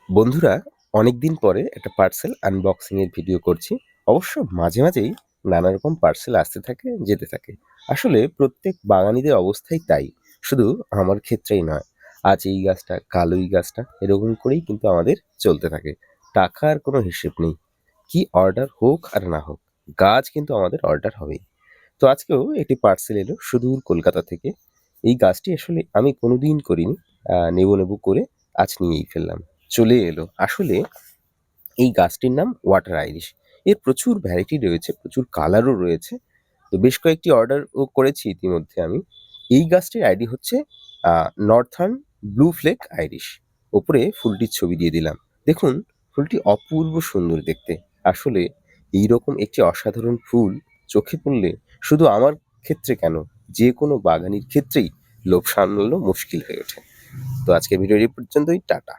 বন্ধুরা, অনেকদিন পরে একটা পার্সেল আনবক্সিং এর ভিডিও করছি। অবশ্য মাঝে মাঝেই নানা রকম পার্সেল আসতে থাকে, যেতে থাকে। আসলে প্রত্যেক বাঙালিদের অবস্থাই তাই, শুধু আমার ক্ষেত্রেই নয়। আজ এই গাছটা, কাল ওই গাছটা, এরকম করেই কিন্তু আমাদের চলতে থাকে। টাকার কোনো হিসেব নেই। কি অর্ডার হোক আর না হোক, গাছ কিন্তু আমাদের অর্ডার হবেই। তো আজকেও একটি পার্সেল এলো সুদূর কলকাতা থেকে। এই গাছটি আসলে আমি কোনোদিন করিনি। নেবো নেবো করে আজ নিয়েই ফেললাম। চলে এলো। আসলে এই গাছটির নাম ওয়াটার আইরিশ। এর প্রচুর ভ্যারাইটি রয়েছে, প্রচুর কালারও রয়েছে। তো বেশ কয়েকটি অর্ডারও করেছি ইতিমধ্যে আমি। এই গাছটির আইডি হচ্ছে নর্থার্ন ব্লু ফ্লেক আইরিশ। ওপরে ফুলটির ছবি দিয়ে দিলাম। দেখুন, ফুলটি অপূর্ব সুন্দর দেখতে। আসলে এইরকম একটি অসাধারণ ফুল চোখে পড়লে শুধু আমার ক্ষেত্রে কেন, যে কোনো বাগানির ক্ষেত্রেই লোভ সামলানো মুশকিল হয়ে ওঠে। তো আজকের ভিডিও এই পর্যন্তই। টাটা।